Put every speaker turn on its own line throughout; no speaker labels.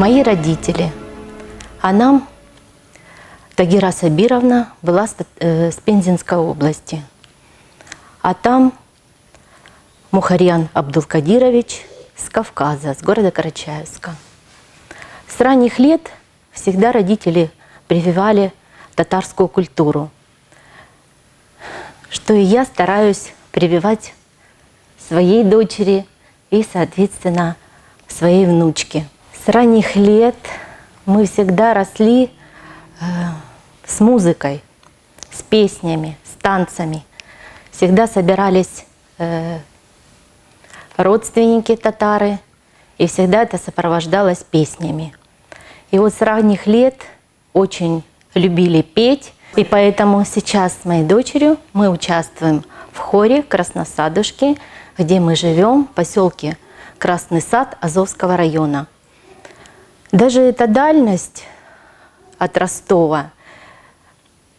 Мои родители. А нам Тагира Сабировна была с Пензенской области. А там Мухарьян Абдулкадирович с Кавказа, с города Карачаевска. С ранних лет всегда родители прививали татарскую культуру, что и я стараюсь прививать своей дочери и, соответственно, своей внучке. С ранних лет мы всегда росли с музыкой, с песнями, с танцами. Всегда собирались родственники татары, и всегда это сопровождалось песнями. И вот с ранних лет очень любили петь, и поэтому сейчас с моей дочерью мы участвуем в хоре Красносадушки, где мы живем, в поселке Красный Сад Азовского района. Даже эта дальность от Ростова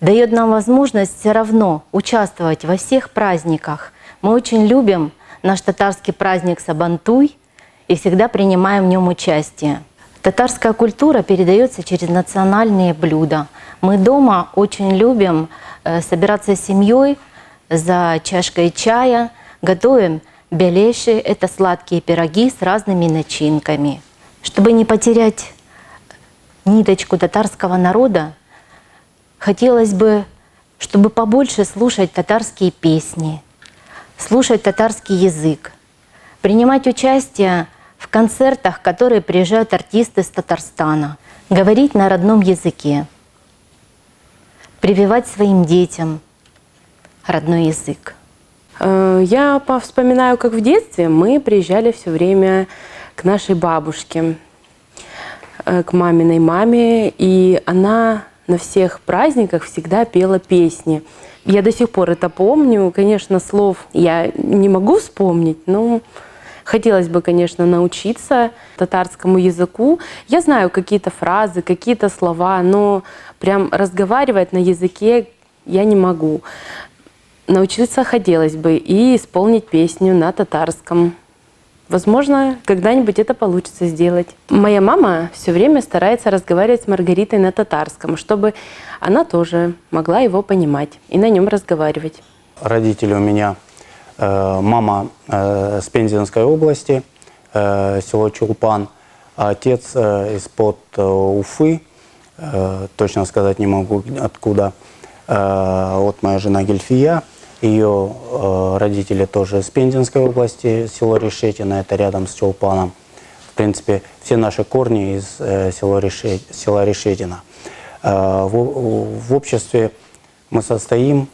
дает нам возможность все равно участвовать во всех праздниках. Мы очень любим наш татарский праздник Сабантуй и всегда принимаем в нем участие. Татарская культура передается через национальные блюда. Мы дома очень любим собираться с семьей за чашкой чая, готовим белеши, это сладкие пироги с разными начинками. Чтобы не потерять ниточку татарского народа, хотелось бы, чтобы побольше слушать татарские песни, слушать татарский язык, принимать участие в концертах, в которые приезжают артисты с Татарстана, говорить на родном языке, прививать своим детям родной язык.
Я вспоминаю, как в детстве мы приезжали все время к нашей бабушке, к маминой маме, и она на всех праздниках всегда пела песни. Я до сих пор это помню. Конечно, слов я не могу вспомнить, но хотелось бы, конечно, научиться татарскому языку. Я знаю какие-то фразы, какие-то слова, но прям разговаривать на языке я не могу. Научиться хотелось бы и исполнить песню на татарском. Возможно, когда-нибудь это получится сделать. Моя мама все время старается разговаривать с Маргаритой на татарском, чтобы она тоже могла его понимать и на нем разговаривать.
Родители у меня, мама с Пензенской области, село Чулпан, а отец из-под Уфы, точно сказать не могу откуда. Вот моя жена Гельфия. Ее родители тоже с Пензенской области, село Решетино, это рядом с Чулпаном. В принципе, все наши корни из села Решетино. В обществе мы состоим,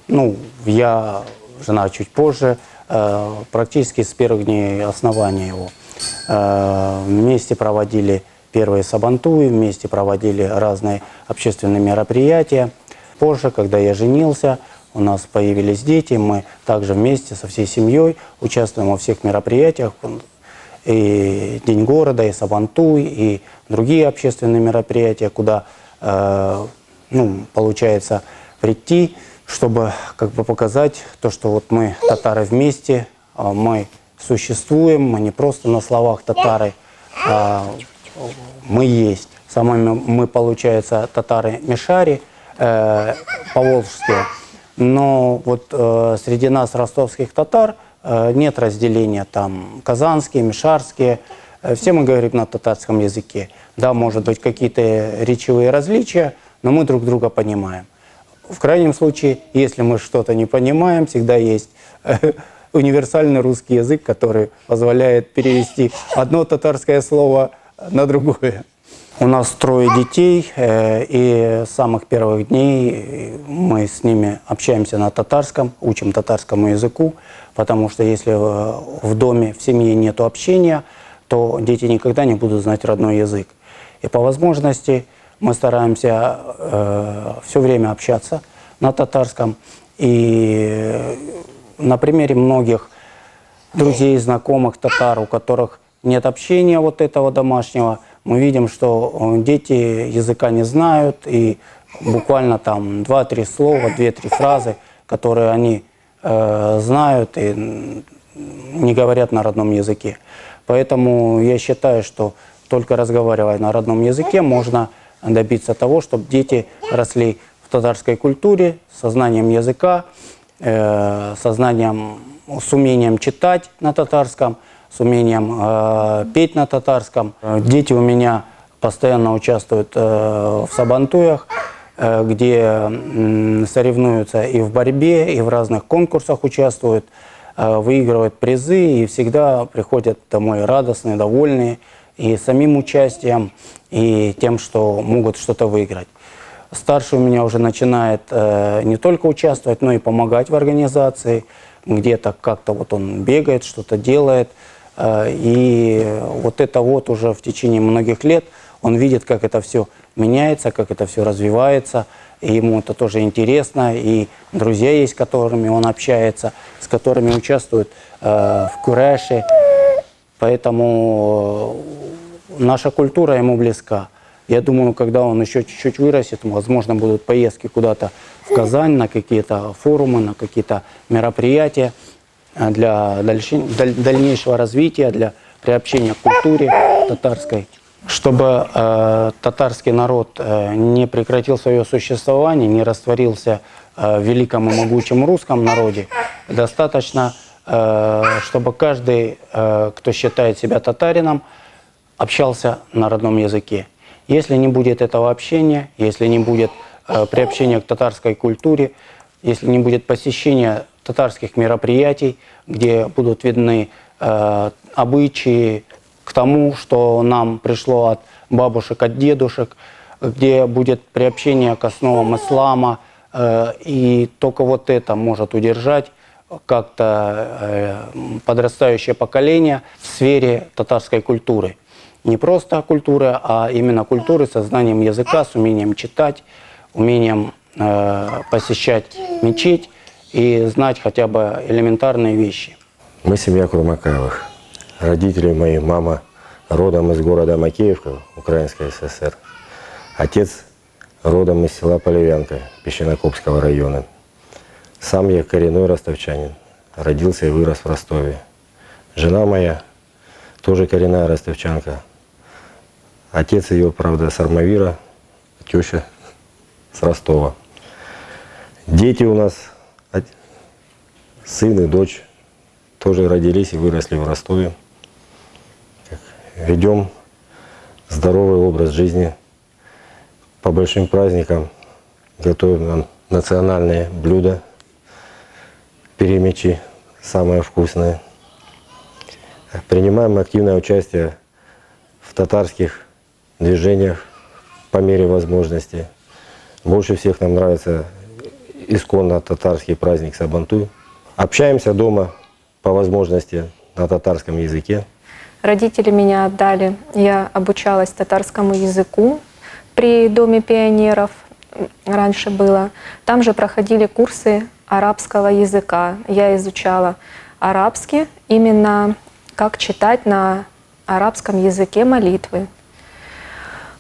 я, жена чуть позже, практически с первых дней основания его. Вместе проводили первые сабантуи, вместе проводили разные общественные мероприятия. Позже, когда я женился, у нас появились дети, мы также вместе со всей семьей участвуем во всех мероприятиях. И День города, и Сабантуй, и другие общественные мероприятия, куда получается прийти, чтобы показать то, что вот мы татары вместе, мы существуем, мы не просто на словах татары, а мы есть. Мы, получается, татары Мишари, поволжские. Но вот среди нас, ростовских татар, нет разделения там казанские, мишарские. Все мы говорим на татарском языке. Да, может быть, какие-то речевые различия, но мы друг друга понимаем. В крайнем случае, если мы что-то не понимаем, всегда есть универсальный русский язык, который позволяет перевести одно татарское слово на другое. У нас 3 детей, и с самых первых дней мы с ними общаемся на татарском, учим татарскому языку, потому что если в доме, в семье нет общения, то дети никогда не будут знать родной язык. И по возможности мы стараемся все время общаться на татарском. И на примере многих друзей, знакомых татар, у которых нет общения вот этого домашнего, мы видим, что дети языка не знают, и буквально там 2-3 слова, 2-3 фразы, которые они знают и не говорят на родном языке. Поэтому я считаю, что только разговаривая на родном языке, можно добиться того, чтобы дети росли в татарской культуре, со знанием языка, с умением читать на татарском, с умением петь на татарском. Дети у меня постоянно участвуют в сабантуях, где соревнуются и в борьбе, и в разных конкурсах участвуют, выигрывают призы и всегда приходят домой радостные, довольные и самим участием, и тем, что могут что-то выиграть. Старший у меня уже начинает не только участвовать, но и помогать в организации. Где-то как-то вот он бегает, что-то делает. И вот это вот уже в течение многих лет он видит, как это все меняется, как это все развивается. И ему это тоже интересно. И друзья есть, с которыми он общается, с которыми участвует в куреше. Поэтому наша культура ему близка. Я думаю, когда он еще чуть-чуть вырастет, возможно, будут поездки куда-то в Казань, на какие-то форумы, на какие-то мероприятия для дальнейшего развития, для приобщения к культуре татарской. Чтобы татарский народ не прекратил свое существование, не растворился в великом и могучем русском народе, достаточно, чтобы каждый, кто считает себя татарином, общался на родном языке. Если не будет этого общения, если не будет приобщения к татарской культуре, если не будет посещения татарских мероприятий, где будут видны обычаи к тому, что нам пришло от бабушек, от дедушек, где будет приобщение к основам ислама, и только вот это может удержать как-то подрастающее поколение в сфере татарской культуры. Не просто культуры, а именно культуры со знанием языка, с умением читать, умением посещать мечеть и знать хотя бы элементарные вещи.
Мы семья Курмакаевых. Родители мои, мама родом из города Макеевка, Украинской ССР. Отец родом из села Полевянка, Песчано-Копского района. Сам я коренной ростовчанин. Родился и вырос в Ростове. Жена моя тоже коренная ростовчанка. Отец ее, правда, с Армавира, теща с Ростова. Дети у нас, сын и дочь, тоже родились и выросли в Ростове. Ведем здоровый образ жизни. По большим праздникам готовим нам национальные блюда, перемечи, самое вкусное. Принимаем активное участие в татарских движениях по мере возможности. Больше всех нам нравится исконно татарский праздник Сабантуй. Общаемся дома по возможности на татарском языке.
Родители меня отдали, я обучалась татарскому языку при Доме пионеров, раньше было. Там же проходили курсы арабского языка. Я изучала арабский, именно как читать на арабском языке молитвы.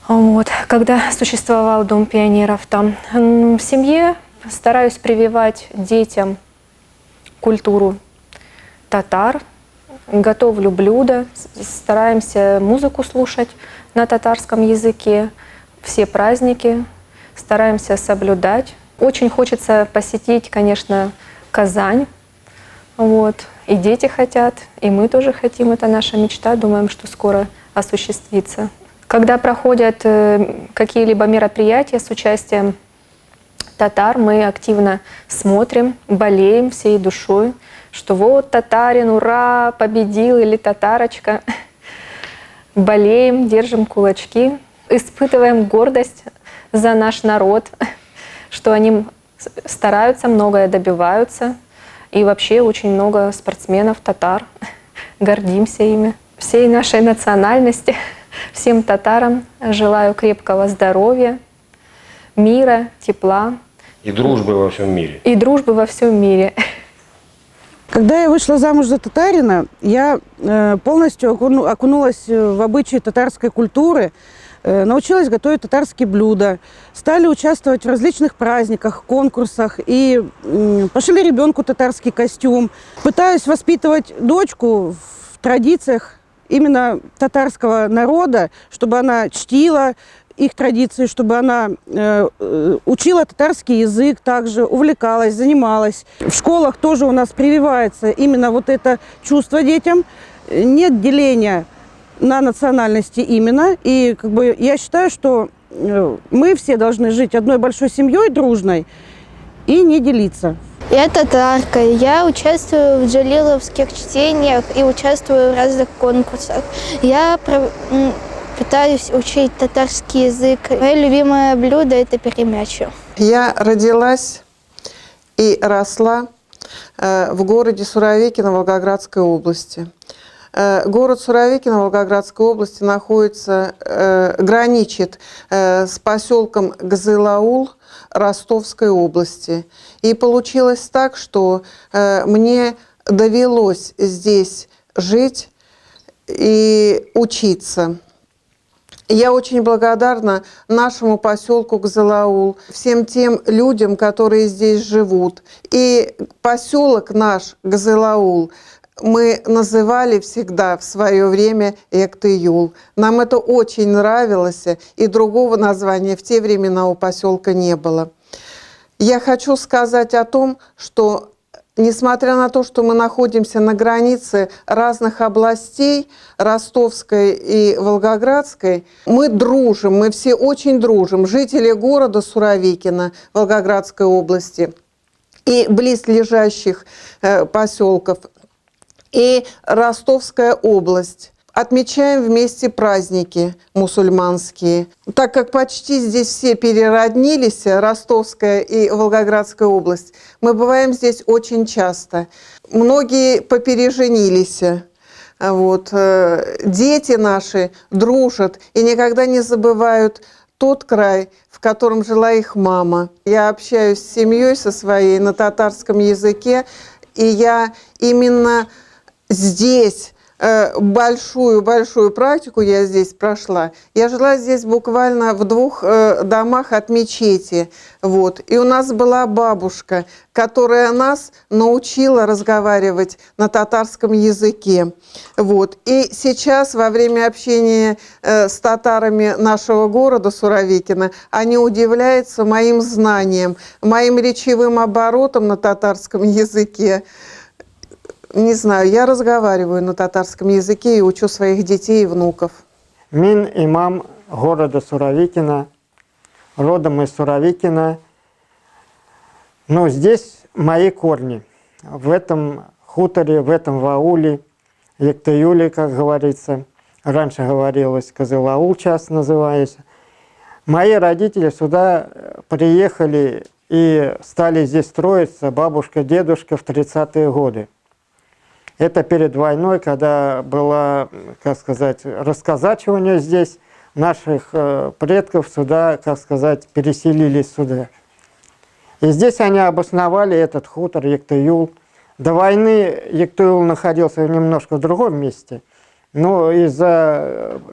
Вот. Когда существовал Дом пионеров там, в семье стараюсь прививать детям культуру татар, готовлю блюда, стараемся музыку слушать на татарском языке, все праздники стараемся соблюдать. Очень хочется посетить, конечно, Казань. Вот. И дети хотят, и мы тоже хотим, это наша мечта, думаем, что скоро осуществится. Когда проходят какие-либо мероприятия с участием татар, мы активно смотрим, болеем всей душой, что вот татарин, ура, победил, или татарочка. Болеем, держим кулачки, испытываем гордость за наш народ, что они стараются, многое добиваются. И вообще очень много спортсменов, татар. Гордимся ими. Всей нашей национальности, всем татарам желаю крепкого здоровья, мира, тепла.
И дружбы во всем мире.
И дружбы во всем мире.
Когда я вышла замуж за татарина, я полностью окунулась в обычаи татарской культуры, научилась готовить татарские блюда, стали участвовать в различных праздниках, конкурсах и пошили ребенку татарский костюм. Пытаюсь воспитывать дочку в традициях именно татарского народа, чтобы она чтила их традиции, чтобы она учила татарский язык также, увлекалась, занималась. В школах тоже у нас прививается именно вот это чувство детям. Нет деления на национальности именно. И как бы я считаю, что мы все должны жить одной большой семьей дружной и не делиться.
Я татарка. Я участвую в джалиловских чтениях и участвую в разных конкурсах. Я пытаюсь учить татарский язык. Мое любимое блюдо – это перемячу.
Я родилась и росла в городе Суровикино Волгоградской области. Город Суровикино Волгоградской области граничит с поселком Гзыл-Аул Ростовской области. И получилось так, что мне довелось здесь жить и учиться. Я очень благодарна нашему поселку Гзыл-Аул, всем тем людям, которые здесь живут. И поселок наш Гзыл-Аул мы называли всегда в свое время Эктыюл. Нам это очень нравилось, и другого названия в те времена у поселка не было. Я хочу сказать о том, что несмотря на то, что мы находимся на границе разных областей, Ростовской и Волгоградской, мы дружим, мы все очень дружим. Жители города Суровикино Волгоградской области и близлежащих поселков, и Ростовская область. Отмечаем вместе праздники мусульманские. Так как почти здесь все перероднились, Ростовская и Волгоградская область, мы бываем здесь очень часто. Многие попереженились. Вот. Дети наши дружат и никогда не забывают тот край, в котором жила их мама. Я общаюсь с семьей со своей на татарском языке, и я именно здесь большую практику я здесь прошла. Я жила здесь буквально в 2 домах от мечети. Вот. И у нас была бабушка, которая нас научила разговаривать на татарском языке. Вот. И сейчас, во время общения с татарами нашего города Суровикино, они удивляются моим знаниям, моим речевым оборотом на татарском языке. Не знаю, я разговариваю на татарском языке и учу своих детей и внуков.
Мин имам города Суровикино, родом из Суровикино. Но здесь мои корни. В этом хуторе, в этом ауле, Эктыюле, как говорится. Раньше говорилось Гзыл-Аул, сейчас называется. Мои родители сюда приехали и стали здесь строиться, бабушка, дедушка, в 30-е годы. Это перед войной, когда было, как сказать, расказачивание здесь, наших предков сюда, как сказать, переселились сюда. И здесь они обосновали этот хутор Эктыюл. До войны Эктыюл находился немножко в другом месте, но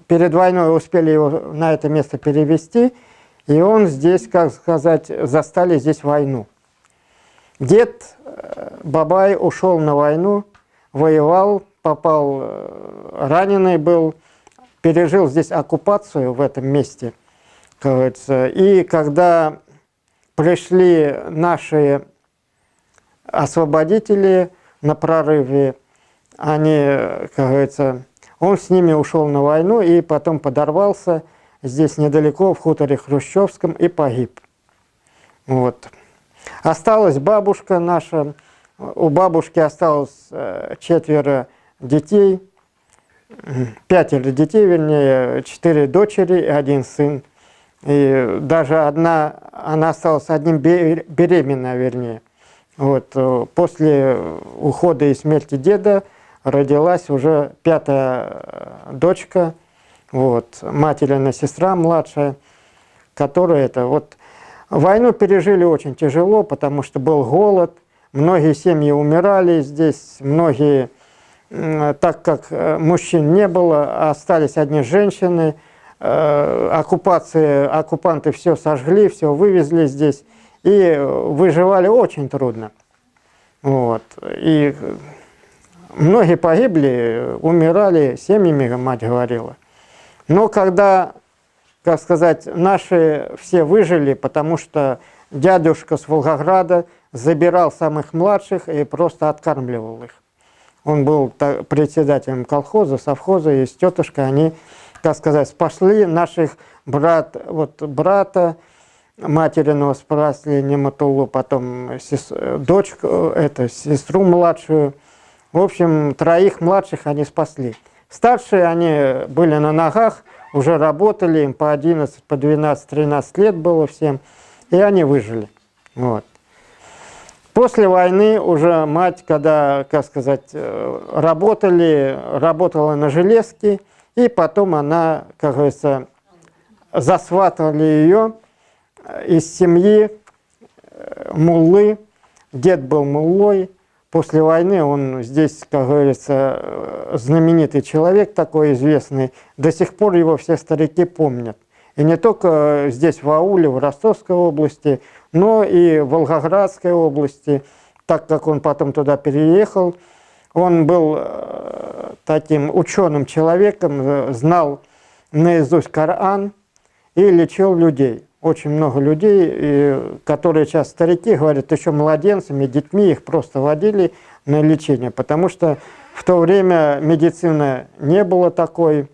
перед войной успели его на это место перевести, и он здесь, как сказать, застали здесь войну. Дед Бабай ушел на войну, воевал, попал, раненый был, пережил здесь оккупацию в этом месте, как говорится. И когда пришли наши освободители на прорыве, они, как говорится, он с ними ушел на войну и потом подорвался здесь недалеко, в хуторе Хрущевском, и погиб. Вот. Осталась бабушка наша. У бабушки осталось 4 детей, 5 детей, вернее, 4 дочери и 1 сын. И даже она осталась одним беременная, вернее. Вот. После ухода и смерти деда родилась уже 5-я дочка, вот, материна сестра младшая, которая войну пережили очень тяжело, потому что был голод. Многие семьи умирали здесь, многие, так как мужчин не было, остались одни женщины. Оккупанты все сожгли, все вывезли здесь, и выживали очень трудно. Вот. И многие погибли, умирали семьями, мать говорила. Но когда, как сказать, наши все выжили, потому что дядюшка с Волгограда забирал самых младших и просто откармливал их. Он был председателем колхоза, совхоза, и с тетушкой они, как сказать, спасли наших брата материного спасли Нематулу, потом дочку, сестру младшую. В общем, 3 младших они спасли. Старшие они были на ногах, уже работали, им по 11, по 12, 13 лет было всем, и они выжили. Вот. После войны уже мать, когда, как сказать, работала на железке, и потом она, как говорится, засватали ее из семьи муллы. Дед был муллой. После войны он здесь, как говорится, знаменитый человек такой известный. До сих пор его все старики помнят. И не только здесь, в ауле, в Ростовской области, но и в Волгоградской области, так как он потом туда переехал. Он был таким ученым человеком, знал наизусть Коран и лечил людей. Очень много людей, которые сейчас старики, говорят, еще младенцами, детьми их просто водили на лечение, потому что в то время медицины не было такой,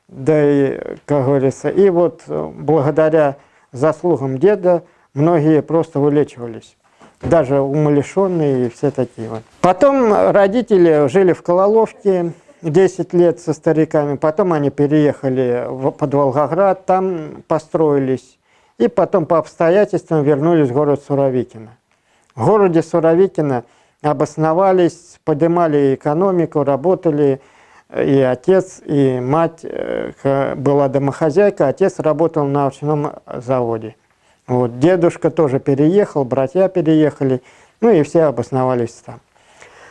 да и, как говорится, и вот благодаря заслугам деда многие просто вылечивались, даже умалишенные и все такие вот. Потом родители жили в Кололовке 10 лет со стариками, потом они переехали под Волгоград, там построились. И потом по обстоятельствам вернулись в город Суровикино. В городе Суровикино обосновались, поднимали экономику, работали. И отец, и мать была домохозяйка, отец работал на овощном заводе. Вот. Дедушка тоже переехал, братья переехали, ну и все обосновались там.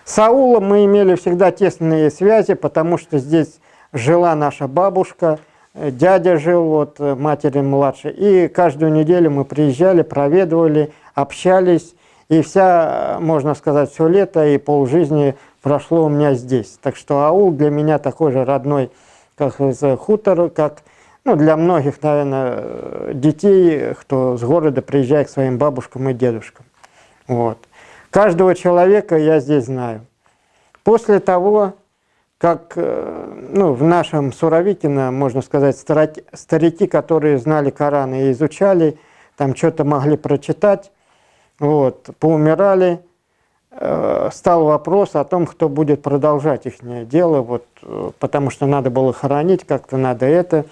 С аулом мы имели всегда тесные связи, потому что здесь жила наша бабушка, дядя жил, вот, матери младшей, и каждую неделю мы приезжали, проведывали, общались, и вся, можно сказать, все лето и полжизни прошло у меня здесь. Так что аул для меня такой же родной, как хутор, как, ну, для многих, наверное, детей, кто с города приезжает к своим бабушкам и дедушкам. Вот. Каждого человека я здесь знаю. После того, как, ну, в нашем Суровикино, можно сказать, старики, которые знали Коран и изучали, там что-то могли прочитать, вот, поумирали, стал вопрос о том, кто будет продолжать их дело, вот, потому что надо было хоронить, как-то надо это.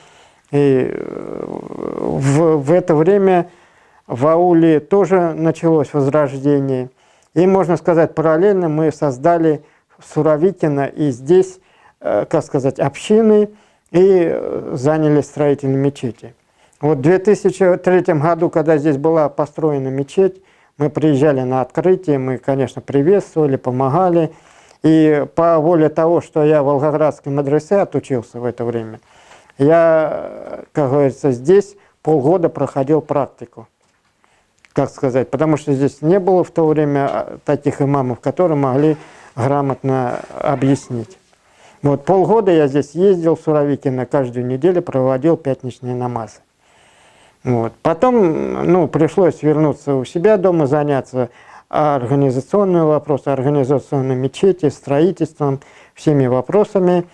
И в это время в ауле тоже началось возрождение. И, можно сказать, параллельно мы создали Суровикино и здесь, как сказать, общины, и заняли строительные мечети. Вот в 2003 году, когда здесь была построена мечеть, мы приезжали на открытие, мы, конечно, приветствовали, помогали. И по воле того, что я в Волгоградской медресе отучился в это время, я, как говорится, здесь полгода проходил практику, как сказать, потому что здесь не было в то время таких имамов, которые могли грамотно объяснить. Вот полгода я здесь ездил в Суровикино, каждую неделю проводил пятничные намазы. Вот. Потом, ну, пришлось вернуться у себя дома, заняться организационными вопросами, организационной мечети, строительством, всеми вопросами.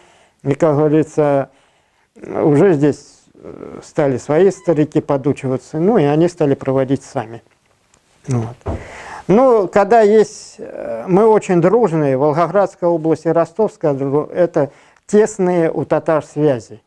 И, как говорится, уже здесь стали свои старики подучиваться, ну и они стали проводить сами. Вот. Ну, когда есть, мы очень дружные, Волгоградская область и Ростовская, это тесные у татар связи.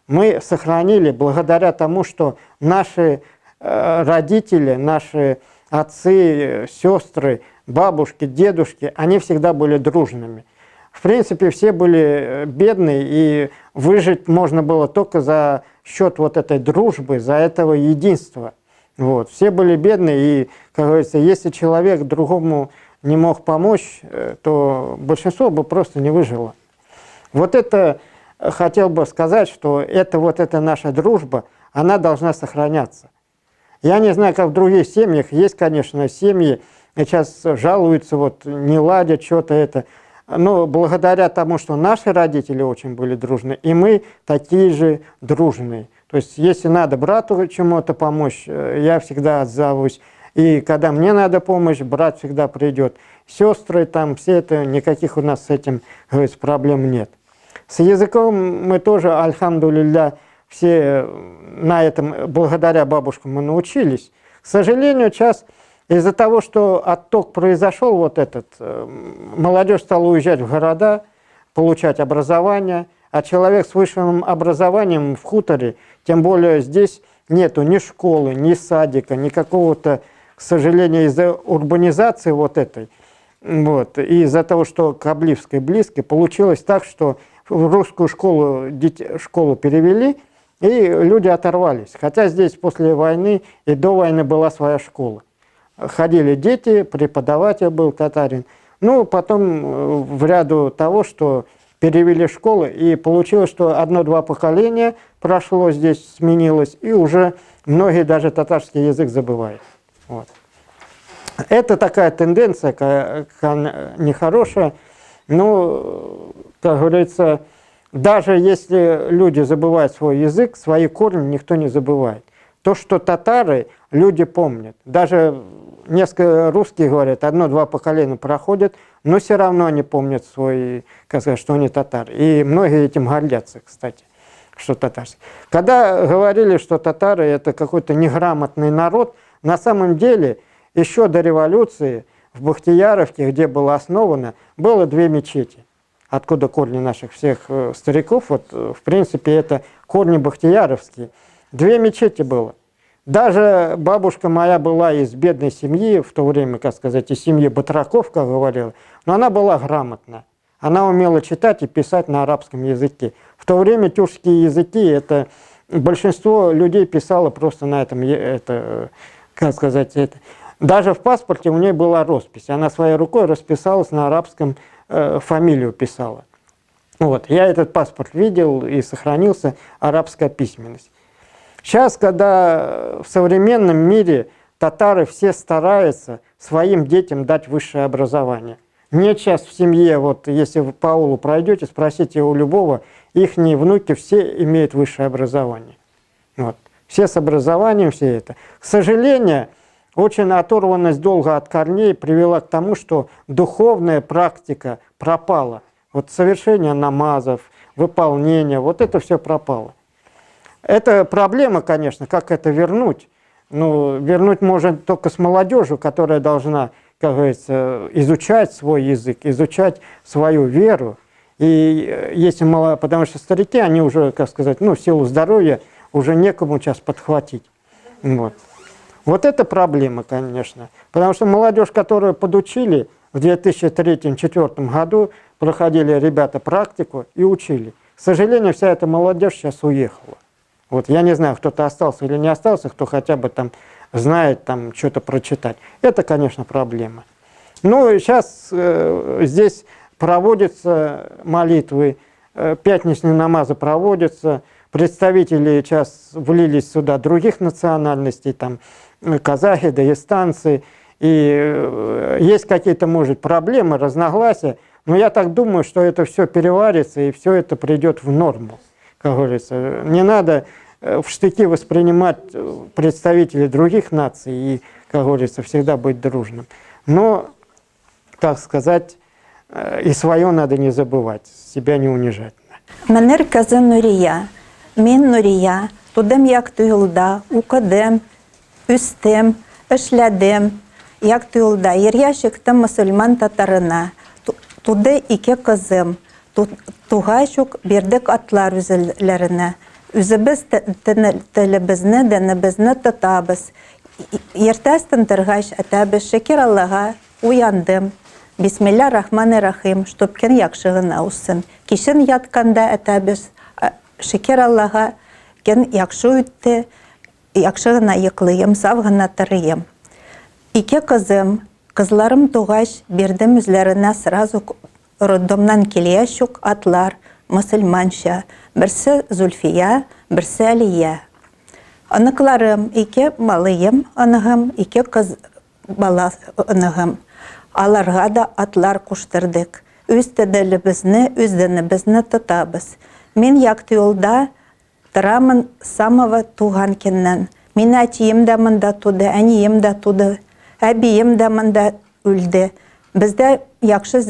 Мы сохранили благодаря тому, что наши родители, наши отцы, сестры, бабушки, дедушки, они всегда были дружными. В принципе, все были бедные, и выжить можно было только за счет вот этой дружбы, за этого единства. Вот. Все были бедные, и, как говорится, если человек другому не мог помочь, то большинство бы просто не выжило. Вот это хотел бы сказать, что эта наша дружба, она должна сохраняться. Я не знаю, как в других семьях, есть, конечно, семьи, сейчас жалуются, вот не ладят что-то это. но благодаря тому, что наши родители очень были дружны, и мы такие же дружные. То есть, если надо брату чему-то помочь, я всегда отзовусь. И когда мне надо помощь, брат всегда придет. Сестры там, все это, никаких у нас с этим, говорится, проблем нет. С языком мы тоже, альхамдулилля, все на этом, благодаря бабушкам, мы научились. К сожалению, сейчас из-за того, что отток произошел вот этот, молодежь стала уезжать в города, получать образование, а человек с высшим образованием в хуторе, тем более здесь нету ни школы, ни садика, ни какого-то, к сожалению, из-за урбанизации вот этой, вот, и из-за того, что к Обливской близко, получилось так, что в русскую школу, школу перевели, и люди оторвались. Хотя здесь после войны и до войны была своя школа. Ходили дети, преподаватель был татарин. Ну, потом в ряду того, что перевели школы, и получилось, что одно-два поколения прошло здесь, сменилось, и уже многие даже татарский язык забывают. Вот. Это такая тенденция нехорошая, но, как говорится, даже если люди забывают свой язык, свои корни никто не забывает. То, что татары, люди помнят. Даже несколько русских говорят, одно-два поколения проходят, но все равно они помнят свой, как сказать, что они татары. И многие этим гордятся, кстати, что татарские. Когда говорили, что татары это какой-то неграмотный народ, на самом деле еще до революции в Бахтияровке, где было основано, было 2 мечети. Откуда корни наших всех стариков, вот в принципе это корни бахтияровские. 2 мечети было. Даже бабушка моя была из бедной семьи, в то время, как сказать, из семьи батраков, как говорила, но она была грамотна. Она умела читать и писать на арабском языке. В то время тюркские языки, это большинство людей писало просто на этом, это, как сказать, это. Даже в паспорте у нее была роспись. Она своей рукой расписалась на арабском, фамилию писала. Вот. Я этот паспорт видел и сохранился, арабская письменность. Сейчас, когда в современном мире татары все стараются своим детям дать высшее образование. Мне сейчас в семье, вот если вы по аулу пройдете, спросите у любого, их внуки все имеют высшее образование. Вот. Все с образованием, все это. К сожалению, очень оторванность долго от корней привела к тому, что духовная практика пропала. Вот совершение намазов, выполнение, вот это все пропало. Это проблема, конечно, как это вернуть. Ну, вернуть можно только с молодежью, которая должна, как говорится, изучать свой язык, изучать свою веру. И если потому что старики, они уже, как сказать, ну, в силу здоровья уже некому сейчас подхватить. Вот. Вот это проблема, конечно. Потому что молодежь, которую подучили в 2003-2004 году, проходили ребята практику и учили. К сожалению, вся эта молодежь сейчас уехала. Вот я не знаю, кто-то остался или не остался, кто хотя бы там знает там что-то прочитать. Это, конечно, проблема. Ну, сейчас здесь проводятся молитвы, пятничные намазы проводятся, представители сейчас влились сюда других национальностей, там казахи, дагестанцы, и есть какие-то, может, проблемы, разногласия, но я так думаю, что это все переварится и все это придет в норму, как говорится. Не надо в штыки воспринимать представителей других наций и, как говорится, всегда быть дружным. Но, так сказать, и свое надо не забывать, себя не унижать.
Мене каза Нурия. Мен Нурия. Тудем як тыйылда, укыдем, үстем, эшләдем, як тыйылда. Ерья чыктым мусульман татарына. Туды 2 кызым. Тугай чук бердек атлар үзләренә. Үзебез телебезне, дәнебезне тотабыз. Ертәстен торгач әтәбез шәкер Аллаға уяндым. Бисмилля рахманы рахим, чтоб кен яхшы гына усын. Кишен ятканда әтәбез шәкер Аллаға кен яхшы үтте, яхшы гына йоклыйм, сау гына торыйм. 2 кызым, кызларым тугач бердем үзләренә сразу роддомнан килгәч ук атлар мусульманча. Берсе Зульфия, берсе Алия. Аныкларым 2 малыйым, аныгым, 2 кыз бала аныгым. Аларга да атлар куштырдык. өз дінімізді тұтабыз. Мен яқты елда тұрамын самого туған кеннен. Мен әтием де мында туды, әнием де туды, әбием де мында өлді. Бізде яқшы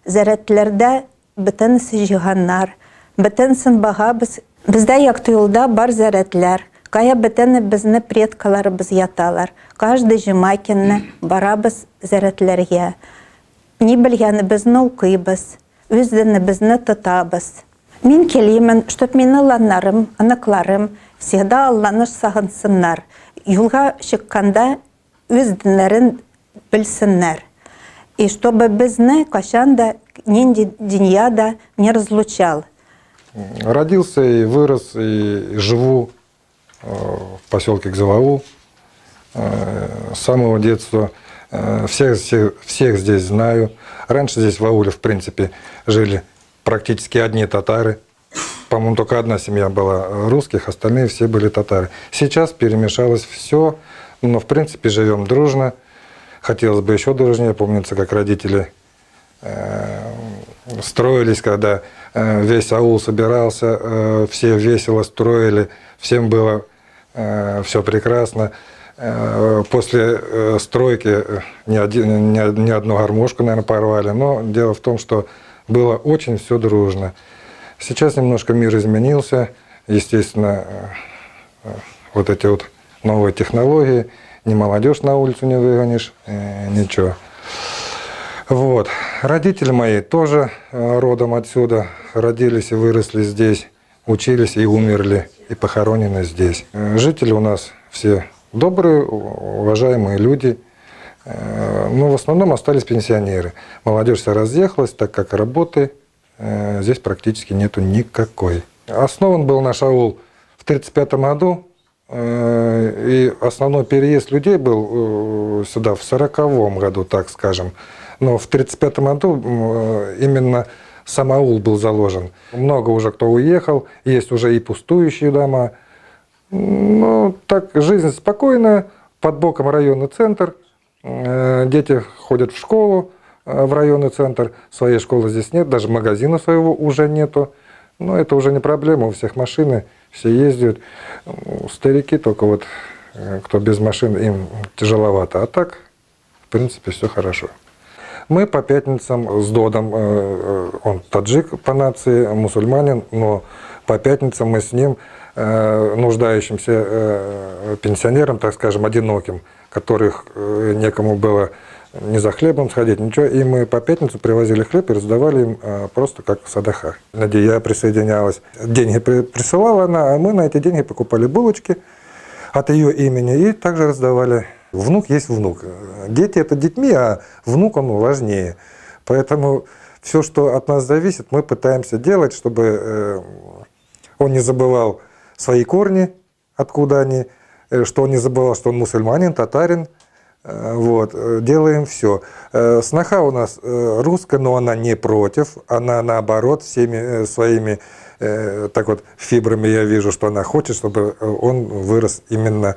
зәрәтлерде бүтін жиғаннар, бүтін сынбаға бізде яқты елда бар зәрәтлер. Кая бүтін бізні предкаларыбыз яталар. Каждый жыма кенні барабыз зәрәтлерге. Не білгені бізні оқибыз, өз дінімізді тұтабыз. Мен келеймін, чтоб мені ланарым, анықларым, всегда Алланы сағынсыннар. Юлға шыққанда өз дінлерін білсіннер. И чтобы бізні қашанда ненде дүнияда не разлучал.
Родился и вырос, и живу в поселке Гзылаул. С самого детства всех здесь знаю. Раньше здесь в ауле, в принципе, жили практически одни татары. По-моему, только одна семья была русских, остальные все были татары. Сейчас перемешалось все, но в принципе живем дружно. Хотелось бы еще дружнее. Помнится, как родители строились, когда весь аул собирался, все весело строили, всем было все прекрасно. После стройки ни одну гармошку, наверное, порвали, но дело в том, что было очень все дружно. Сейчас немножко мир изменился, естественно, вот эти вот новые технологии, ни молодежь на улицу не выгонишь, ничего. Вот. Родители мои тоже родом отсюда, родились и выросли здесь, учились и умерли, и похоронены здесь. Жители у нас все добрые, уважаемые люди, но в основном остались пенсионеры. Молодежь вся разъехалась, так как работы здесь практически нету никакой. Основан был наш аул в 1935 году, и основной переезд людей был сюда в 1940 году, так скажем. Но в 1935 году именно сам аул был заложен. Много уже кто уехал, есть уже и пустующие дома. Ну, так, жизнь спокойная, под боком районный центр, дети ходят в школу в районный центр, своей школы здесь нет, даже магазина своего уже нету. Но это уже не проблема, у всех машины, все ездят. Старики только вот, кто без машин, им тяжеловато. А так, в принципе, все хорошо. Мы по пятницам с Додом, он таджик по нации, мусульманин, но по пятницам мы с ним, нуждающимся пенсионерам, так скажем, одиноким, которых некому было ни за хлебом сходить, ничего, и мы по пятницу привозили хлеб и раздавали им просто как садаха. Надея присоединялась, деньги присылала она, а мы на эти деньги покупали булочки от ее имени и также раздавали. Внук есть внук. Дети это детьми, а внук он важнее. Поэтому все, что от нас зависит, мы пытаемся делать, чтобы он не забывал свои корни, откуда они, что он не забывал, что он мусульманин, татарин. Вот, делаем все. Сноха у нас русская, но она не против, она наоборот всеми своими так вот фибрами я вижу, что она хочет, чтобы он вырос именно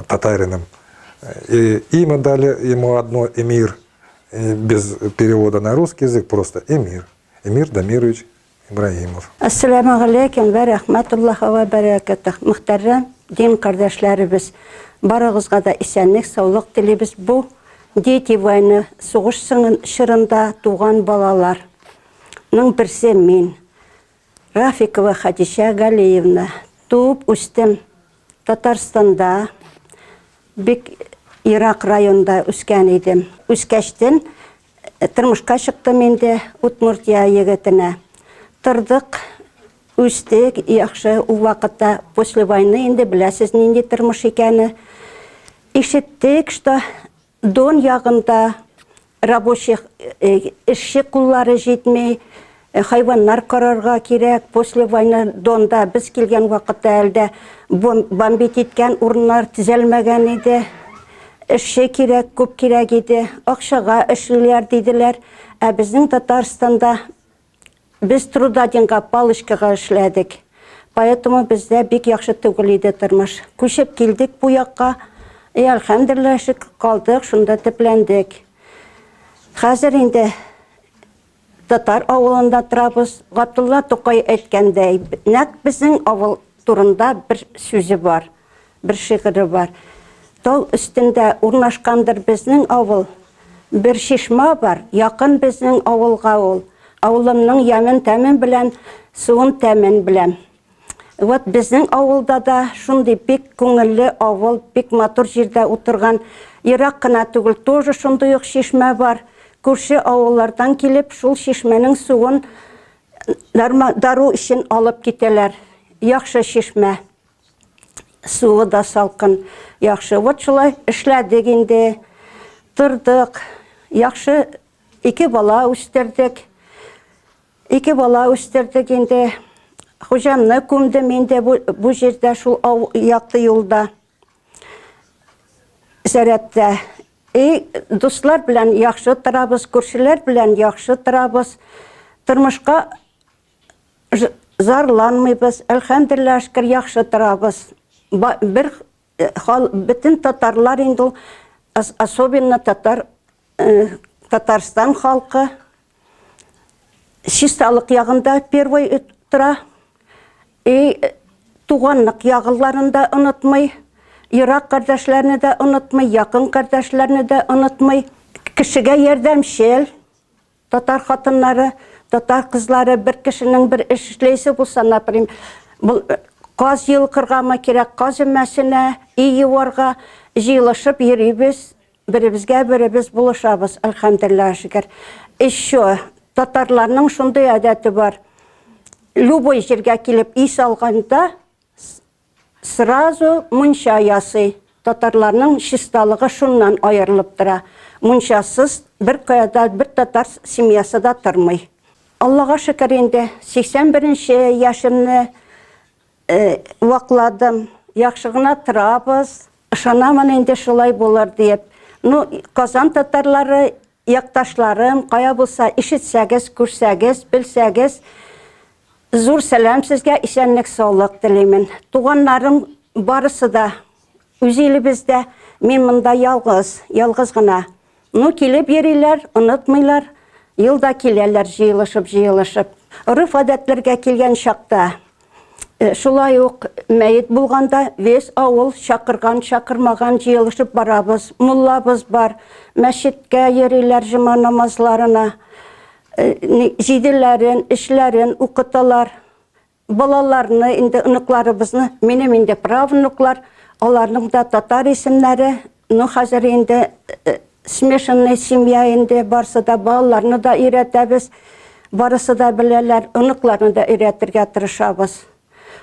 татарином. И имя дали ему одно, Эмир, без перевода на русский язык, просто Эмир. Эмир Дамирович Ибраимов.
Ассаламу алейкум ва рахматуллахи ва баракатух. Мөхтәрәм дин кардәшләребез, барыгызга да исәнлек, саулык телибез. Бу дети войны, сугыш шырында туган балалар. Ның берсе мин, Рафикова Хадиша Галиевна, туып үстем Татарстанда, бик Ирак районында үскән идем. Үскәчтен тормышка чыктым инде Удмуртия егетенә. Тордык, үстек, яхшы у вакытта после войны инде беләсез нинди тормыш икәне. Ишеттек, что Дон ягында рабочих эшче куллары җитмәй, хайваннар карарга кирәк. После войны Донда без килгән вакытта әлдә бомбит иткән урыннар төзәлмәгән иде. Эшче кирәк, күп кирәк иде. Акчага эшлиләр диделәр. Ә безнең Татарстанда без трудоденьга палочкага эшләдек. Поэтому бездә бик яхшы түгел иде тормыш. Күчеп килдек бу якка. Әлхәмдүлилләh калдык, шунда төпләндек. Хәзер инде татар авылында тұрабыз. Габдулла Тукай әйткәндәй, нәк безнең авыл турында бір сүзе бар, бір шигыре бар. Тау өстендә урнашкандыр безнең авыл. Бір шишма бар, якын безнең авылга ул. Авылымның ямен тәмен белән, суын тәмен белән. Вот безнең авылда да шундый бик күңелле авыл, бик матур җирдә утырган, ерак кына түгел, тоже шундый ук шишмә бар. Күрше авыллардан килеп, шул шишмәнең суын дару өчен алып китәләр. Яхшы шишмә. Суы да салкын, яхшы. Вот шулай эшләдек инде. Тордык. Яхшы 2 бала үстердек. 2 бала үстердек инде. Хуҗамны күмдем инде бу җирдә шул якты юлда. Зәрәттә. Дуслар белән яхшы торабыз, күршеләр белән яхшы торабыз. Тормышка зарланмыйбыз, әлхәмдүлилләһ шөкер яхшы торабыз. Бер бөтен татарлар инде, особенно Татарстан халкы чисталык ягында первый тора. Туганлык ягыларында онытмый, ерак кардәшләрне дә онытмый, якын кардәшләрне дә онытмый. Кешегә ярдәмчел, татар хатыннары, татар кызлары бер кешенең бер эш эшләйсе булса, например, каз йылкыргамы кирәк, каз өмәсенә, юарга җыелышып йөрибез, беребезгә беребез булышабыз, әлхәмдүлилләһ шөкер. Еще татарларның шундый әдәте бар. Любой җиргә килеп ис алганда сразу мунча ясый. Татарларның чисталыгы шуннан аерылып тора. Мунчасыз бер каяда бер татар семьясы да тормый. Аллага шөкер инде 81-нче яшемне вакладым. Яхшы гына торабыз. Ышанамын инде шулай булыр дип. Казан татарлары, якташларым, кая булса ишетсәгез, күрсәгез, билсәгез, зур сәлам сезгә, исәнлек, саулык теләймен. Туганнарым барысы да үз илебездә, мин монда ялгыз гына. Килеп йөриләр, онытмыйлар, елда киләләр җыелышып. Урыф-гадәтләргә килгән чакта, шулай ук мәйет булганда, весь авыл чакырган, чакырмаган җыелышып барабыз. Муллабыз бар, мәчеткә йөриләр җома намазларына. Җиделәрен, эшләрен укыталар. Балаларны, инде оныкларыбызны, минем инде правнуклар, аларның да татар исемнәре, хәзер инде смешанная семья инде барсы да, балаларны да өйрәтәбез, барысы да беләләр, оныкларны да өйрәтергә тырышабыз.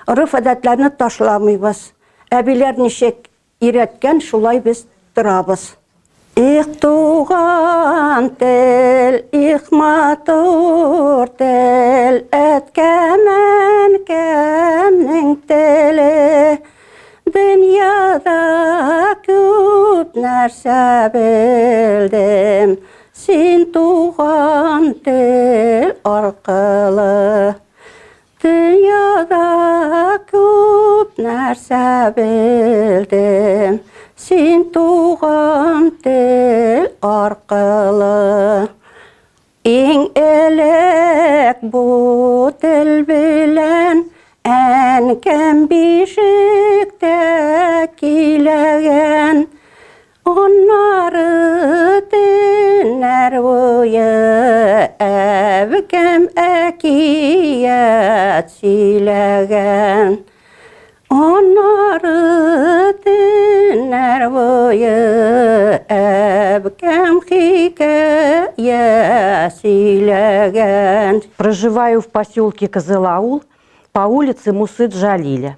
Урыф-гадәтләрне ташламыйбыз. Әбиләр ничек өйрәткән, шулай біз торабыз. Их туган тел, их матур тел, әткәмен кемнең теле. Дөньяда күп нәрсә белдем, син туган тел аркылы. Дөньяда күп нәрсә белдем, син туган тел аркылы. Иң элек бу тел белән әнкәм бишектә киләгән. Аннары төннәр буе әбкәм әкият сөйләгән. Аннары төннәр буе әбкәм хикәя сөйләгән.
Проживаю в поселке Кызылаул по улице Мусы Джалиля.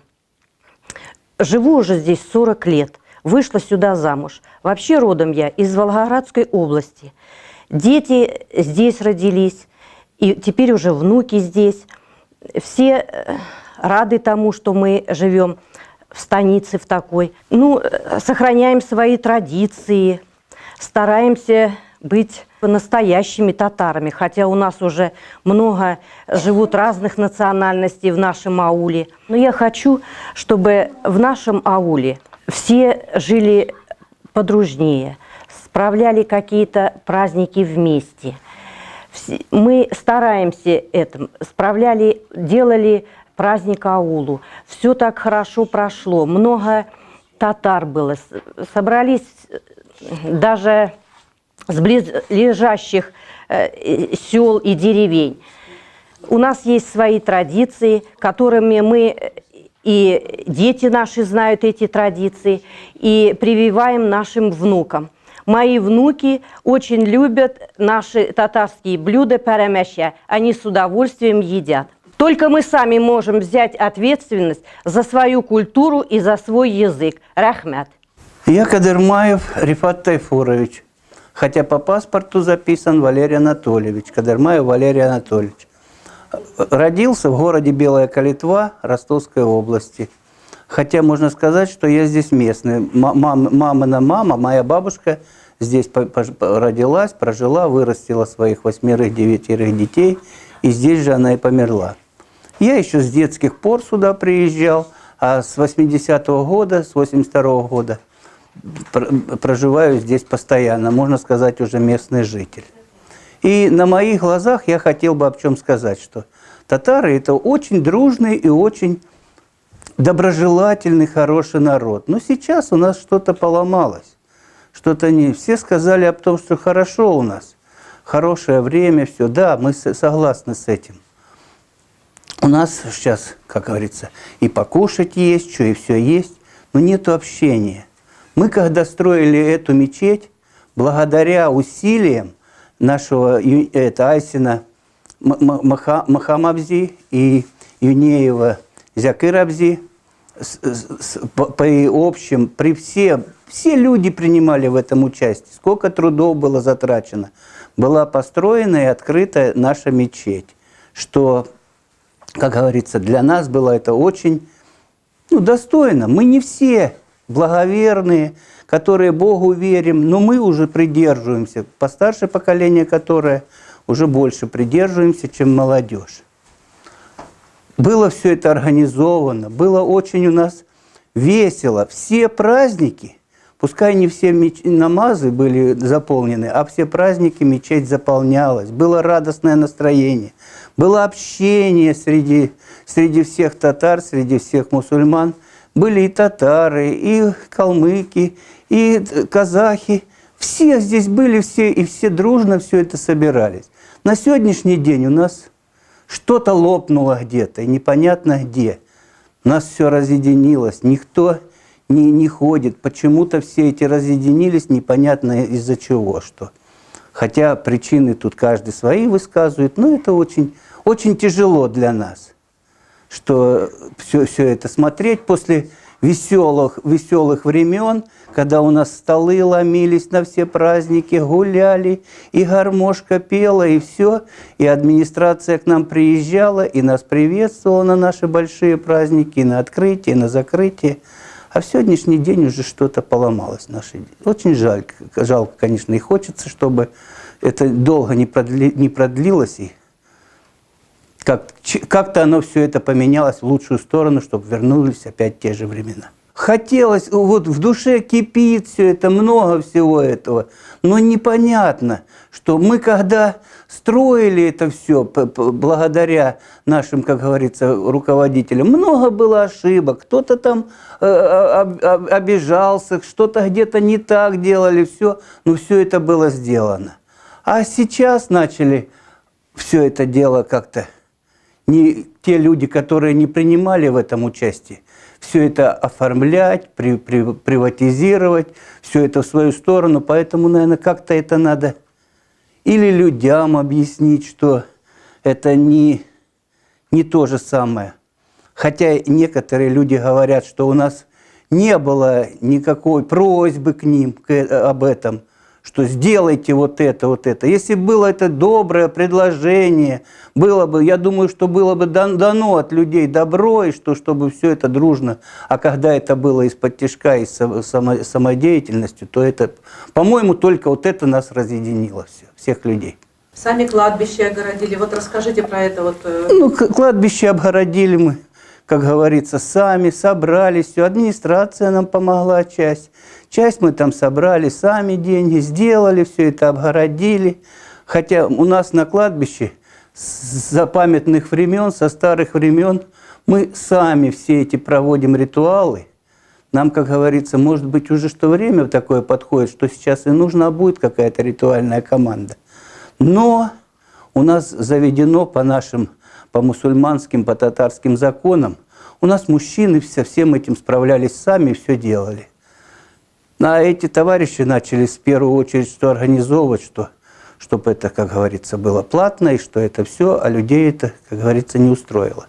Живу уже здесь 40 лет. Вышла сюда замуж. Вообще родом я из Волгоградской области. Дети здесь родились, и теперь уже внуки здесь. Все рады тому, что мы живем в станице в такой. Сохраняем свои традиции, стараемся быть настоящими татарами, хотя у нас уже много живут разных национальностей в нашем ауле. Но я хочу, чтобы в нашем ауле все жили подружнее, справляли какие-то праздники вместе. Мы стараемся этим, делали праздник аулу. Все так хорошо прошло, много татар было. Собрались даже с близлежащих сел и деревень. У нас есть свои традиции, которыми мы, и дети наши знают эти традиции, и прививаем нашим внукам. Мои внуки очень любят наши татарские блюда перемеща. Они с удовольствием едят. Только мы сами можем взять ответственность за свою культуру и за свой язык. Рахмат.
Я Кадырмаев Рифат Тайфурович, хотя по паспорту записан Валерий Анатольевич. Кадырмаев Валерий Анатольевич. Родился в городе Белая Калитва Ростовской области. Хотя можно сказать, что я здесь местный. Мамина мама, моя бабушка здесь родилась, прожила, вырастила своих 8-9 детей. И здесь же она и померла. Я еще с детских пор сюда приезжал, а с 80-го года, с 82-го года проживаю здесь постоянно. Можно сказать, уже местный житель. И на моих глазах я хотел бы об чем сказать, что татары – это очень дружный и очень доброжелательный, хороший народ. Но сейчас у нас что-то поломалось, что-то не… Все сказали об том, что хорошо у нас, хорошее время, все. Да, мы согласны с этим. У нас сейчас, как говорится, и покушать есть, что и все есть, но нету общения. Мы, когда строили эту мечеть, благодаря усилиям нашего Айсина Махамабзи и Юнеева Зякырабзи, по общем, все люди принимали в этом участие. Сколько трудов было затрачено. Была построена и открыта наша мечеть, что, как говорится, для нас было это очень достойно. Мы не все благоверные, которые Богу верим, но мы уже придерживаемся, постарше поколение, которое уже больше придерживаемся, чем молодежь. Было все это организовано, было очень у нас весело. Все праздники, пускай не все намазы были заполнены, а все праздники мечеть заполнялась. Было радостное настроение, было общение среди всех татар, среди всех мусульман. Были и татары, и калмыки, и казахи. Все здесь были, и все дружно все это собирались. На сегодняшний день у нас что-то лопнуло где-то, и непонятно где. У нас все разъединилось, никто не ходит. Почему-то все эти разъединились, непонятно из-за чего. Что. Хотя причины тут каждый свои высказывает, но это очень, очень тяжело для нас, что все это смотреть после веселых времен, когда у нас столы ломились на все праздники, гуляли, и гармошка пела, и все, и администрация к нам приезжала, и нас приветствовала на наши большие праздники, и на открытие, и на закрытие. А в сегодняшний день уже что-то поломалось. Очень жалко, конечно, и хочется, чтобы это долго не продлилось, и как-то оно все это поменялось в лучшую сторону, чтобы вернулись опять те же времена. Хотелось, вот в душе кипит все это, много всего этого, но непонятно, что мы когда строили это все, благодаря нашим, как говорится, руководителям, много было ошибок, кто-то там обижался, что-то где-то не так делали, все, но все это было сделано. А сейчас начали все это дело как-то, не те люди, которые не принимали в этом участие, все это оформлять, приватизировать, все это в свою сторону. Поэтому, наверное, как-то это надо или людям объяснить, что это не то же самое. Хотя некоторые люди говорят, что у нас не было никакой просьбы к ним об этом, что сделайте вот это, вот это. Если было это доброе предложение, было бы, я думаю, что было бы дано от людей добро, и чтобы все это дружно. А когда это было из-под тишка и самодеятельностью, то это, по-моему, только вот это нас разъединило всех людей.
Сами кладбище огородили. Вот расскажите про это.
Кладбище обгородили мы, как говорится, сами, собрали все. Администрация нам помогла часть мы там собрали, сами деньги сделали, все это обгородили. Хотя у нас на кладбище с запамятных времен, со старых времен, мы сами все эти проводим ритуалы. Нам, как говорится, может быть, уже что время такое подходит, что сейчас и нужна будет какая-то ритуальная команда. Но у нас заведено по нашим, по мусульманским, по татарским законам, у нас мужчины со всем этим справлялись сами и все делали. А эти товарищи начали в первую очередь что организовывать, чтобы это, как говорится, было платно, и что это все, а людей это, как говорится, не устроило.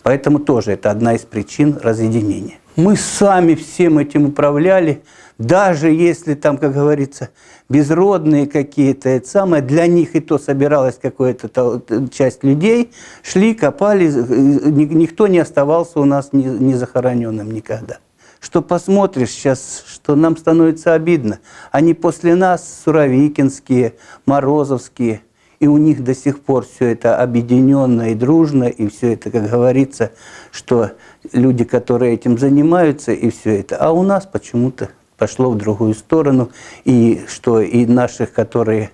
Поэтому тоже это одна из причин разъединения. Мы сами всем этим управляли, даже если там, как говорится, безродные какие-то, это самое, для них и то собиралась какая-то часть людей, шли, копали, никто не оставался у нас не захороненным никогда. Что посмотришь сейчас, что нам становится обидно. Они после нас суровикинские, морозовские, и у них до сих пор все это объединенно и дружно, и все это, как говорится, что люди, которые этим занимаются, и все это. А у нас почему-то пошло в другую сторону, и что и наших, которые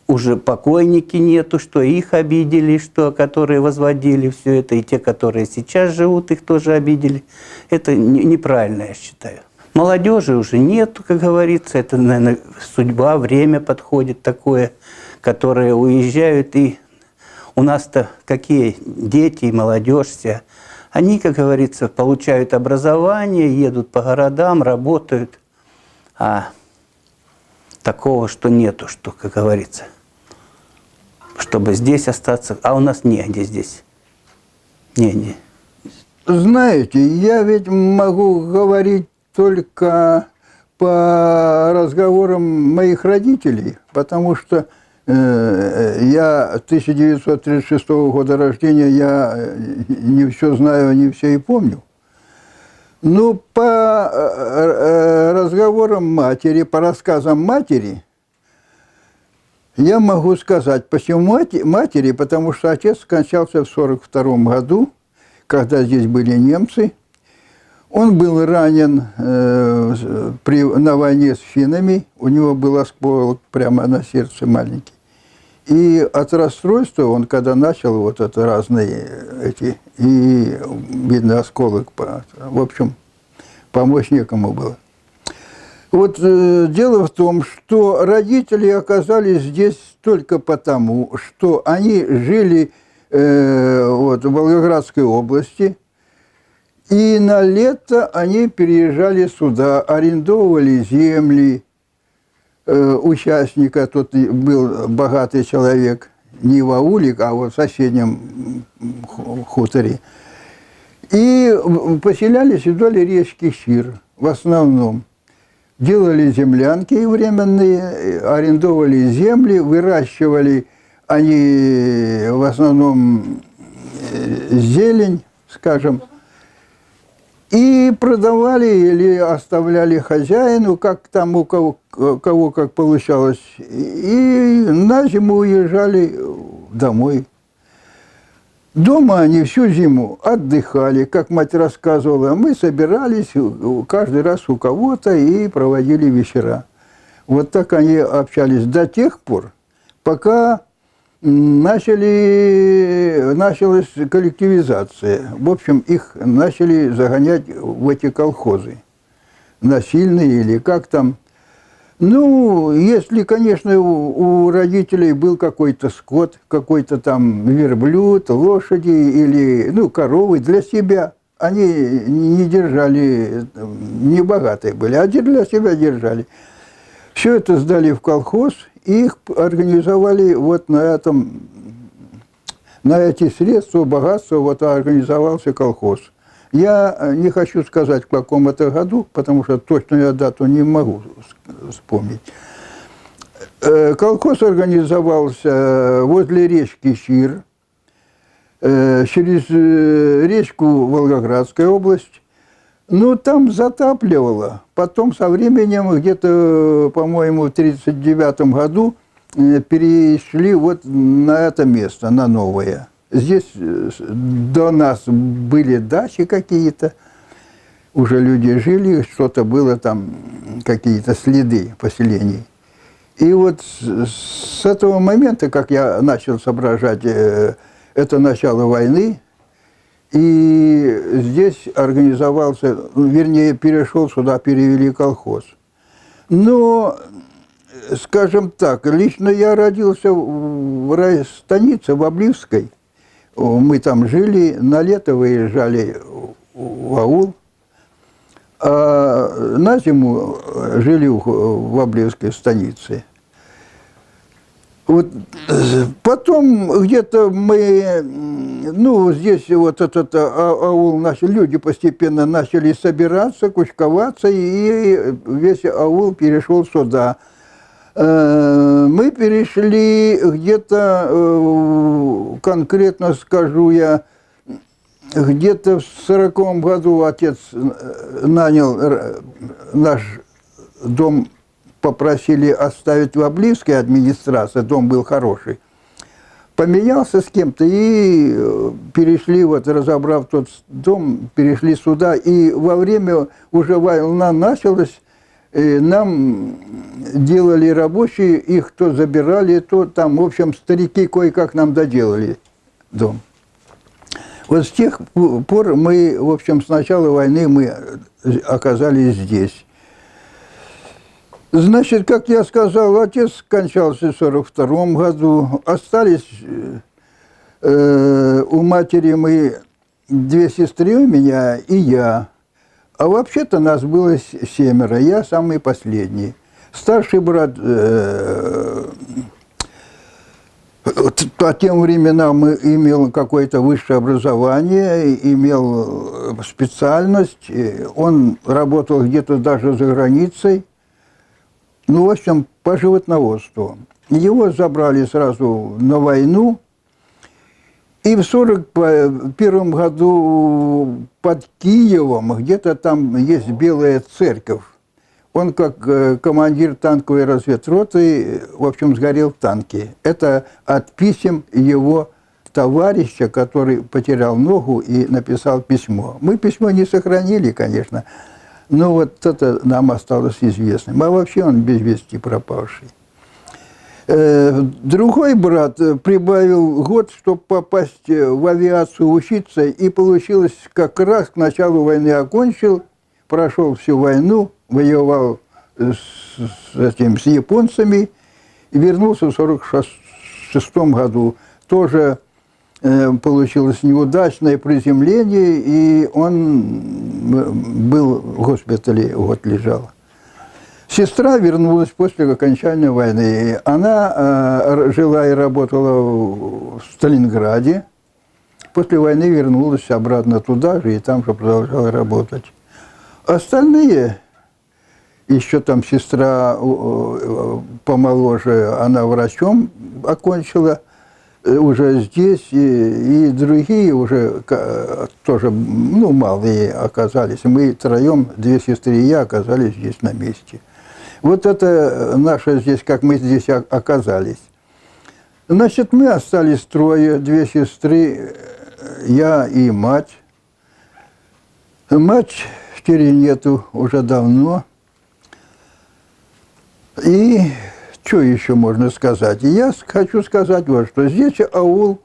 уже покойники нету, что их обидели, что которые возводили все это, и те, которые сейчас живут, их тоже обидели. Это неправильно, я считаю. Молодежи уже нету, как говорится, это, наверное, судьба, время подходит такое, которые уезжают, и у нас-то какие дети и молодежь вся, они, как говорится, получают образование, едут по городам, работают, а такого, что нету, что, как говорится, чтобы здесь остаться, а у нас негде здесь. Не.
Знаете, я ведь могу говорить только по разговорам моих родителей, потому что я 1936 года рождения, я не все знаю, не все и помню. Но по разговорам матери, по рассказам матери, я могу сказать, почему матери, потому что отец скончался в 1942 году, когда здесь были немцы. Он был ранен на войне с финнами, у него был осколок прямо на сердце маленький. И от расстройства он, когда начал вот это разные эти, и видно осколок, в общем, помочь некому было. Вот дело в том, что родители оказались здесь только потому, что они жили в Волгоградской области, и на лето они переезжали сюда, арендовали земли. Участника, тут был богатый человек, не в ауле, а вот в соседнем хуторе. И поселялись вдоль речки Щир в основном. Делали землянки временные, арендовали земли, выращивали они в основном зелень, скажем, и продавали или оставляли хозяину, как там у кого как получалось. И на зиму уезжали домой. Дома они всю зиму отдыхали, как мать рассказывала. Мы собирались каждый раз у кого-то и проводили вечера. Вот так они общались до тех пор, пока началась коллективизация. В общем, их начали загонять в эти колхозы. Насильные или как там. Ну, если, конечно, у родителей был какой-то скот, какой-то там верблюд, лошади или, коровы для себя. Они не держали, не богатые были, а для себя держали. Все это сдали в колхоз, и их организовали вот на эти средства, богатства, вот организовался колхоз. Я не хочу сказать, в каком это году, потому что точную дату не могу вспомнить. Колхоз организовался возле речки Щир, через речку Волгоградская область. Ну, там затапливало. Потом со временем, где-то, по-моему, в 1939 году перешли вот на это место, на новое. Здесь до нас были дачи какие-то, уже люди жили, что-то было там, какие-то следы поселений. И вот с этого момента, как я начал соображать, это начало войны, и здесь организовался, вернее, перешел сюда, перевели колхоз. Но, скажем так, лично я родился в райстанице, в Обливской. Мы там жили, на лето выезжали в аул, а на зиму жили в Обливской станице. Вот потом где-то мы, ну, здесь вот этот аул, наши люди постепенно начали собираться, кучковаться, и весь аул перешел сюда. Мы перешли где-то, конкретно скажу я, где-то в 40-м году отец нанял наш дом, попросили оставить в Обливской администрации, дом был хороший. Поменялся с кем-то и перешли, вот разобрав тот дом, перешли сюда. И во время уже война началась, нам делали рабочие, их то забирали, то там, в общем, старики кое-как нам доделали дом. Вот с тех пор мы, в общем, с начала войны мы оказались здесь. Значит, как я сказал, отец скончался в 1942 году. Остались у матери мы 2 сестры у меня и я. А вообще-то нас было 7, я самый последний. Старший брат по тем временам имел какое-то высшее образование, имел специальность. Он работал где-то даже за границей. Ну, в общем, по животноводству. Его забрали сразу на войну. И в 1941 году под Киевом, где-то там есть Белая Церковь. Он, как командир танковой разведроты, в общем, сгорел в танке. Это от писем его товарища, который потерял ногу и написал письмо. Мы письмо не сохранили, конечно. Но вот это нам осталось известным. А вообще он без вести пропавший. Другой брат прибавил год, чтобы попасть в авиацию учиться, и получилось как раз к началу войны окончил, прошел всю войну, воевал с японцами и вернулся в 1946 году. Тоже получилось неудачное приземление, и он был в госпитале, год лежал. Сестра вернулась после окончания войны. Она жила и работала в Сталинграде. После войны вернулась обратно туда же и там же продолжала работать. Остальные, еще там сестра помоложе, она врачом окончила, уже здесь, и другие уже тоже, ну, малые оказались. Мы втроем, 2 сестры и я, оказались здесь на месте. Вот это наше здесь, как мы здесь оказались. Значит, мы остались 3, 2 сестры, я и мать. Матери нету уже давно. И что еще можно сказать? Я хочу сказать вот, что здесь аул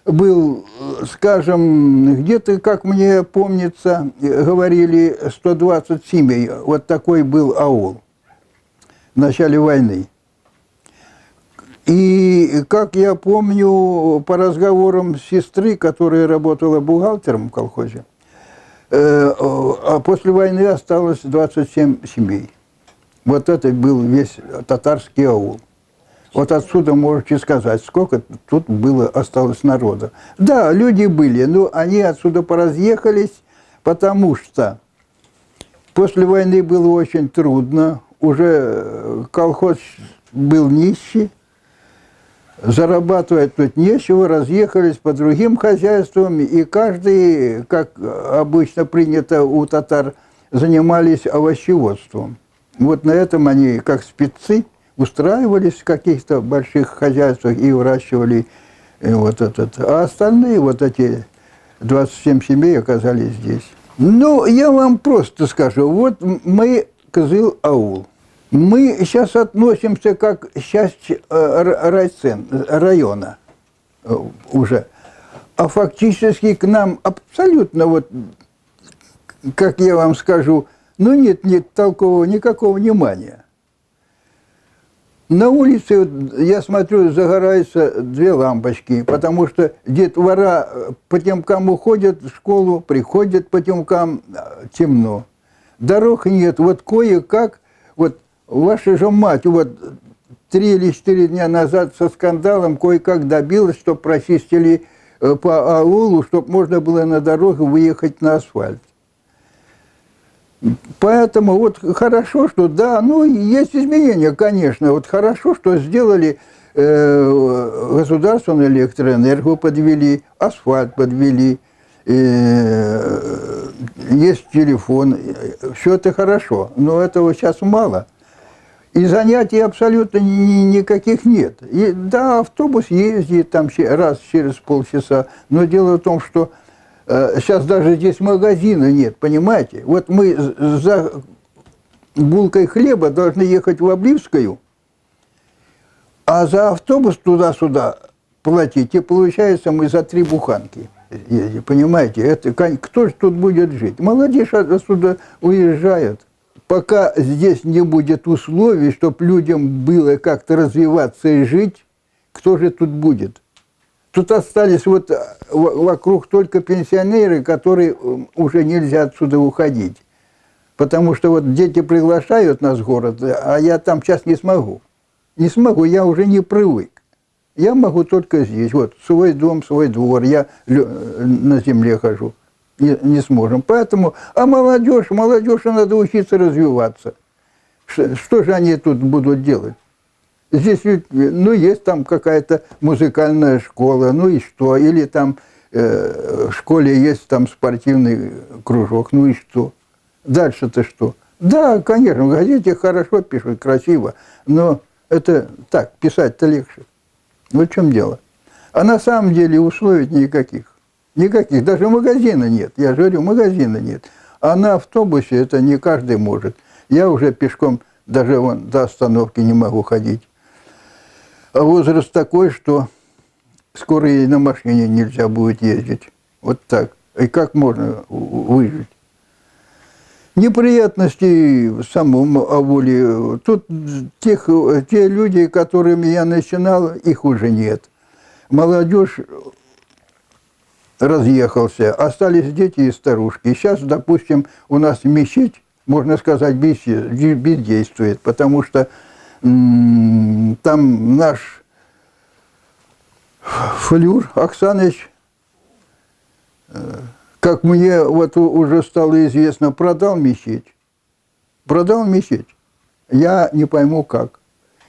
был, скажем, где-то, как мне помнится, говорили, 120 семей. Вот такой был аул в начале войны. И, как я помню, по разговорам сестры, которая работала бухгалтером в колхозе, а после войны осталось 27 семей. Вот это был весь татарский аул. Вот отсюда можете сказать, сколько тут было, осталось народа. Да, люди были, но они отсюда поразъехались, потому что после войны было очень трудно. Уже колхоз был нищий, зарабатывать тут нечего, разъехались по другим хозяйствам, и каждый, как обычно принято у татар, занимались овощеводством. Вот на этом они, как спецы, устраивались в каких-то больших хозяйствах и выращивали вот этот. А остальные, вот эти 27 семей, оказались здесь. Ну, я вам просто скажу, вот мы Кызыл аул. Мы сейчас относимся как часть района уже. А фактически к нам абсолютно, вот, как я вам скажу, ну нет толкового никакого внимания. На улице, вот, я смотрю, загораются 2 лампочки, потому что детвора по темкам уходят в школу, приходят по темкам, темно. Дорог нет, вот кое-как, вот ваша же мать, вот 3 или 4 дня назад со скандалом кое-как добилась, чтобы прочистили по аулу, чтобы можно было на дорогу выехать на асфальт. Поэтому вот хорошо, что да, ну есть изменения, конечно. Вот хорошо, что сделали государственную электроэнергию, подвели, асфальт подвели, есть телефон, все это хорошо, но этого сейчас мало. И занятий абсолютно никаких нет. И, да, автобус ездит там раз через полчаса, но дело в том, что сейчас даже здесь магазина нет, понимаете? Вот мы за булкой хлеба должны ехать в Обливскую, а за автобус туда-сюда платить, и получается мы за 3 буханки ездим, понимаете? Это, кто же тут будет жить? Молодежь отсюда уезжает. Пока здесь не будет условий, чтобы людям было как-то развиваться и жить, кто же тут будет? Тут остались вот вокруг только пенсионеры, которые уже нельзя отсюда уходить. Потому что вот дети приглашают нас в город, а я там сейчас не смогу. Не смогу, я уже не привык. Я могу только здесь. Вот свой дом, свой двор, я на земле хожу. Не сможем. Поэтому, а молодежь надо учиться развиваться. Что же они тут будут делать? Здесь, ну, есть там какая-то музыкальная школа, ну и что? Или там в школе есть там спортивный кружок, ну и что? Дальше-то что? Да, конечно, в газете хорошо пишут, красиво, но это так, писать-то легче. Вот в чем дело. А на самом деле условий никаких. Никаких. Даже магазина нет. Я же говорю, магазина нет. А на автобусе это не каждый может. Я уже пешком даже вон до остановки не могу ходить. А возраст такой, что скоро и на машине нельзя будет ездить. Вот так. И как можно выжить? Неприятности в самом ауле. Тут те люди, которыми я начинал, их уже нет. Молодежь разъехался, остались дети и старушки. И сейчас, допустим, у нас мечеть, можно сказать, бездействует, потому что там наш Флюр Оксаныч, как мне вот уже стало известно, продал мечеть. Продал мечеть. Я не пойму как.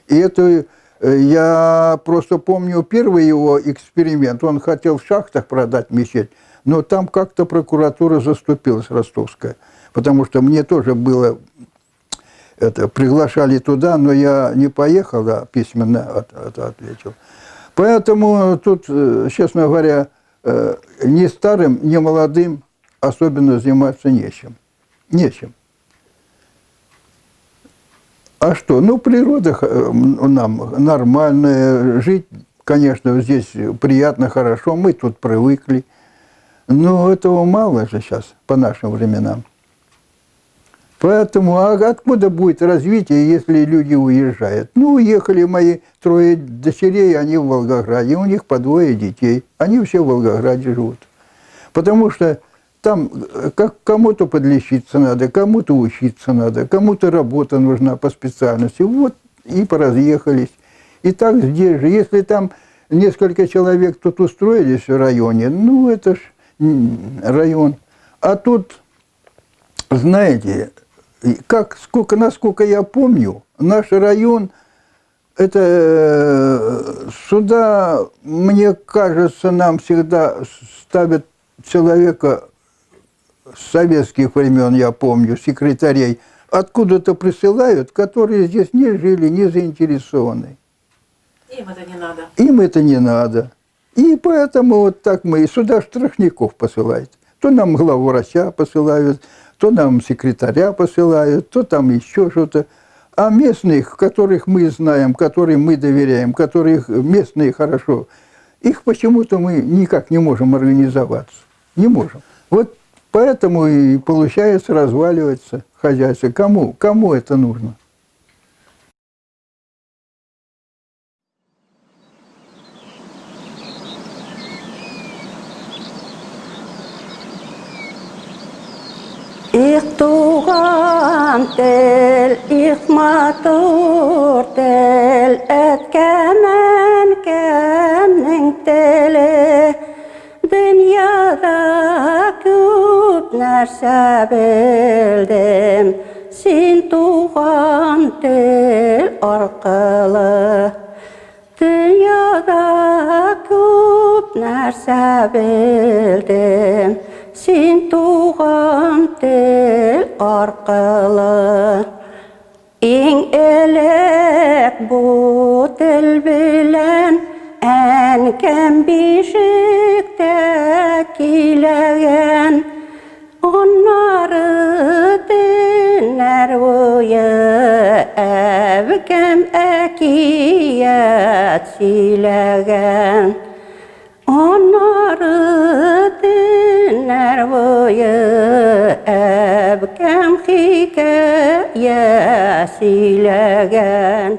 И это я просто помню первый его эксперимент. Он хотел в шахтах продать мечеть, но там как-то прокуратура заступилась, ростовская. Потому что мне тоже было, приглашали туда, но я не поехал, а письменно ответил. Поэтому тут, честно говоря, ни старым, ни молодым особенно заниматься нечем. Нечем. А что? Ну, природа нам нормальная, жить, конечно, здесь приятно, хорошо, мы тут привыкли. Но этого мало же сейчас, по нашим временам. Поэтому, а откуда будет развитие, если люди уезжают? Ну, уехали мои 3 дочерей, они в Волгограде, у них по 2 детей. Они все в Волгограде живут. Потому что там кому-то подлечиться надо, кому-то учиться надо, кому-то работа нужна по специальности. Вот и поразъехались. И так здесь же, если там несколько человек тут устроились в районе, ну, это ж район. А тут, знаете, насколько я помню, наш район, это сюда, мне кажется, нам всегда ставят человека с советских времен, я помню, секретарей, откуда-то присылают, которые здесь не жили, не заинтересованы.
Им это не надо.
Им это не надо. И поэтому вот так мы сюда штрафников посылают. То нам главврача посылают, то нам секретаря посылают, то там еще что-то. А местных, которых мы знаем, которым мы доверяем, которых местные хорошо, их почему-то мы никак не можем организоваться. Не можем. Вот поэтому и получается разваливаться хозяйство. Кому это нужно?
Их туған тел, их матур тел, әткәмән кәмнең теле. Dünyada күп нәрсә белдем, син туған тел аркылы. Dünyada күп нәрсә белдем, син туған тел аркылы. Иң элек бу тел белән әнкәм бишектә киләгән. Аннары төннәр буе әбкәм әкият сөйләгән. Аннары төннәр буе әбкәм хикәя сөйләгән.